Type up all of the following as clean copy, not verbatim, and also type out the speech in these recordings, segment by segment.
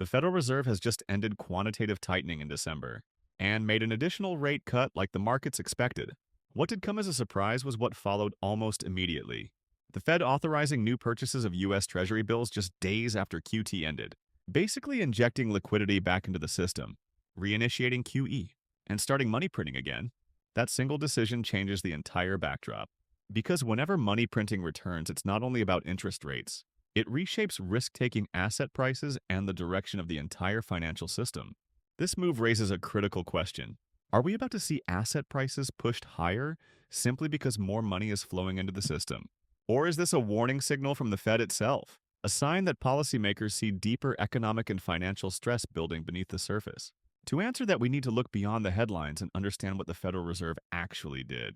The Federal Reserve has just ended quantitative tightening in December and made an additional rate cut like the markets expected. What did come as a surprise was what followed almost immediately. The Fed authorizing new purchases of U.S. Treasury bills just days after QT ended, basically injecting liquidity back into the system, reinitiating QE, and starting money printing again. That single decision changes the entire backdrop. Because whenever money printing returns, it's not only about interest rates, it reshapes risk-taking asset prices and the direction of the entire financial system. This move raises a critical question. Are we about to see asset prices pushed higher simply because more money is flowing into the system? Or is this a warning signal from the Fed itself, a sign that policymakers see deeper economic and financial stress building beneath the surface? To answer that, we need to look beyond the headlines and understand what the Federal Reserve actually did,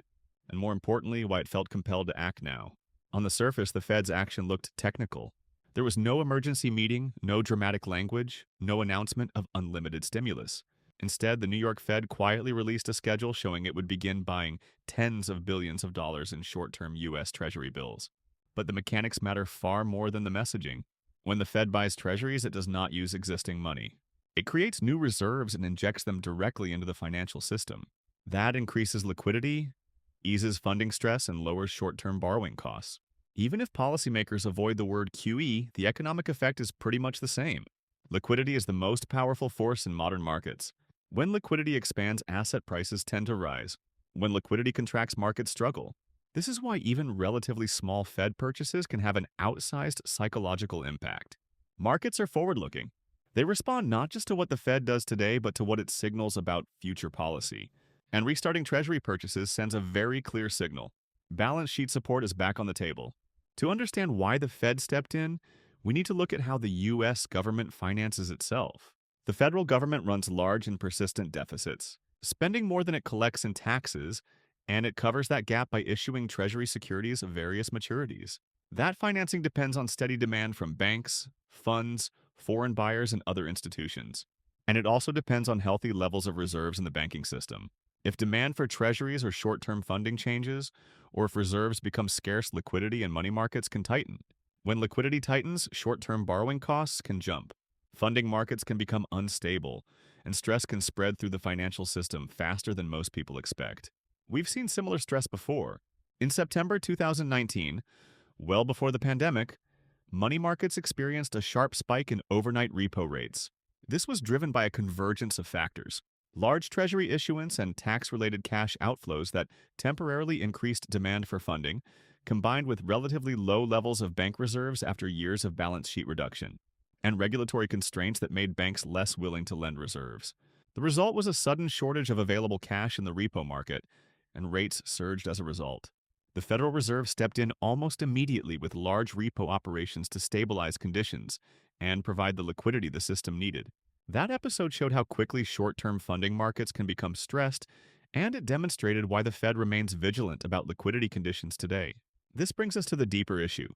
and more importantly, why it felt compelled to act now. On the surface, the Fed's action looked technical. There was no emergency meeting, no dramatic language, no announcement of unlimited stimulus. Instead, the New York Fed quietly released a schedule showing it would begin buying tens of billions of dollars in short-term U.S. Treasury bills. But the mechanics matter far more than the messaging. When the Fed buys treasuries, it does not use existing money. It creates new reserves and injects them directly into the financial system. That increases liquidity, eases funding stress, and lowers short-term borrowing costs. Even if policymakers avoid the word QE, the economic effect is pretty much the same. Liquidity is the most powerful force in modern markets. When liquidity expands, asset prices tend to rise. When liquidity contracts, markets struggle. This is why even relatively small Fed purchases can have an outsized psychological impact. Markets are forward-looking. They respond not just to what the Fed does today, but to what it signals about future policy. And restarting Treasury purchases sends a very clear signal. Balance sheet support is back on the table. To understand why the Fed stepped in, we need to look at how the U.S. government finances itself. The federal government runs large and persistent deficits, spending more than it collects in taxes, and it covers that gap by issuing Treasury securities of various maturities. That financing depends on steady demand from banks, funds, foreign buyers, and other institutions. And it also depends on healthy levels of reserves in the banking system. If demand for treasuries or short-term funding changes, or if reserves become scarce, liquidity and money markets can tighten. When liquidity tightens, short-term borrowing costs can jump. Funding markets can become unstable, and stress can spread through the financial system faster than most people expect. We've seen similar stress before. In September 2019, well before the pandemic, money markets experienced a sharp spike in overnight repo rates. This was driven by a convergence of factors: large treasury issuance and tax-related cash outflows that temporarily increased demand for funding, combined with relatively low levels of bank reserves after years of balance sheet reduction, and regulatory constraints that made banks less willing to lend reserves. The result was a sudden shortage of available cash in the repo market, and rates surged as a result. The Federal Reserve stepped in almost immediately with large repo operations to stabilize conditions and provide the liquidity the system needed. That episode showed how quickly short-term funding markets can become stressed, and it demonstrated why the Fed remains vigilant about liquidity conditions today. This brings us to the deeper issue.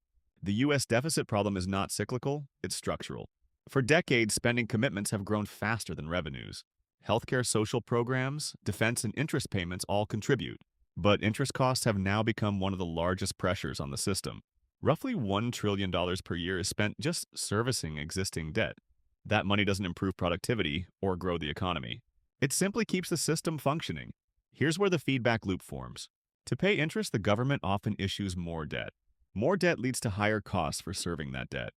The U.S. deficit problem is not cyclical, it's structural. For decades, spending commitments have grown faster than revenues. Healthcare, social programs, defense, and interest payments all contribute. But interest costs have now become one of the largest pressures on the system. Roughly $1 trillion per year is spent just servicing existing debt. That money doesn't improve productivity or grow the economy. It simply keeps the system functioning. Here's where the feedback loop forms. To pay interest, the government often issues more debt. More debt leads to higher costs for serving that debt.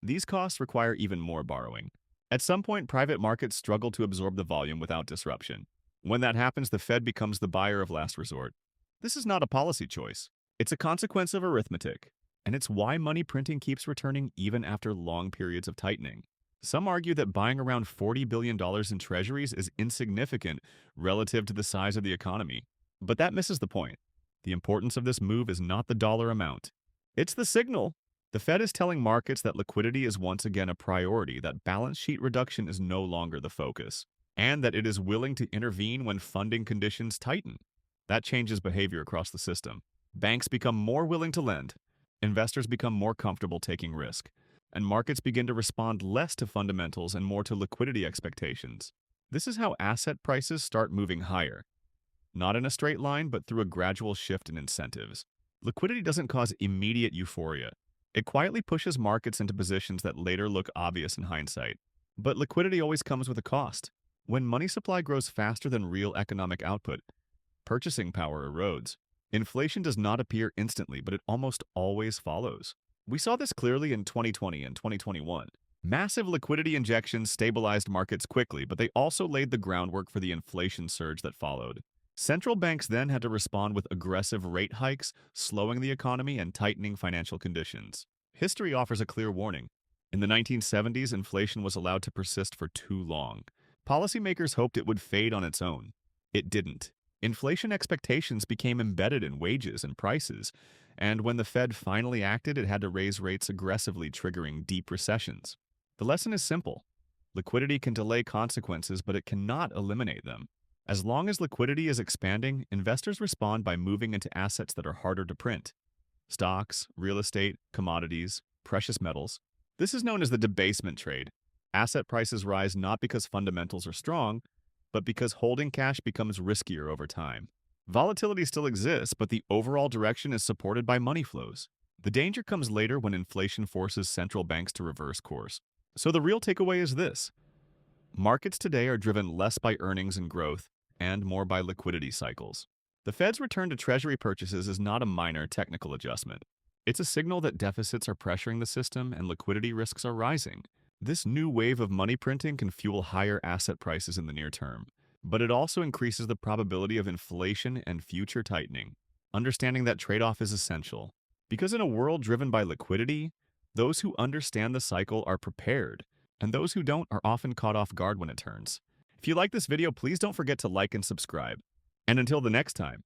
These costs require even more borrowing. At some point, private markets struggle to absorb the volume without disruption. When that happens, the Fed becomes the buyer of last resort. This is not a policy choice. It's a consequence of arithmetic. And it's why money printing keeps returning even after long periods of tightening. Some argue that buying around $40 billion in treasuries is insignificant relative to the size of the economy. But that misses the point. The importance of this move is not the dollar amount. It's the signal. The Fed is telling markets that liquidity is once again a priority, that balance sheet reduction is no longer the focus, and that it is willing to intervene when funding conditions tighten. That changes behavior across the system. Banks become more willing to lend, investors become more comfortable taking risk, and markets begin to respond less to fundamentals and more to liquidity expectations. This is how asset prices start moving higher. Not in a straight line, but through a gradual shift in incentives. Liquidity doesn't cause immediate euphoria. It quietly pushes markets into positions that later look obvious in hindsight. But liquidity always comes with a cost. When money supply grows faster than real economic output, purchasing power erodes. Inflation does not appear instantly, but it almost always follows. We saw this clearly in 2020 and 2021. Massive liquidity injections stabilized markets quickly, but they also laid the groundwork for the inflation surge that followed. Central banks then had to respond with aggressive rate hikes, slowing the economy and tightening financial conditions. History offers a clear warning. In the 1970s, inflation was allowed to persist for too long. Policymakers hoped it would fade on its own. It didn't. Inflation expectations became embedded in wages and prices, and when the Fed finally acted, it had to raise rates aggressively, triggering deep recessions. The lesson is simple. Liquidity can delay consequences, but it cannot eliminate them. As long as liquidity is expanding, investors respond by moving into assets that are harder to print. Stocks, real estate, commodities, precious metals. This is known as the debasement trade. Asset prices rise not because fundamentals are strong, but because holding cash becomes riskier over time. Volatility still exists, but the overall direction is supported by money flows. The danger comes later when inflation forces central banks to reverse course. So the real takeaway is this. Markets today are driven less by earnings and growth and more by liquidity cycles. The Fed's return to Treasury purchases is not a minor technical adjustment. It's a signal that deficits are pressuring the system and liquidity risks are rising. This new wave of money printing can fuel higher asset prices in the near term, but it also increases the probability of inflation and future tightening. Understanding that trade-off is essential, because in a world driven by liquidity, those who understand the cycle are prepared, and those who don't are often caught off guard when it turns. If you like this video, please don't forget to like and subscribe. And until the next time,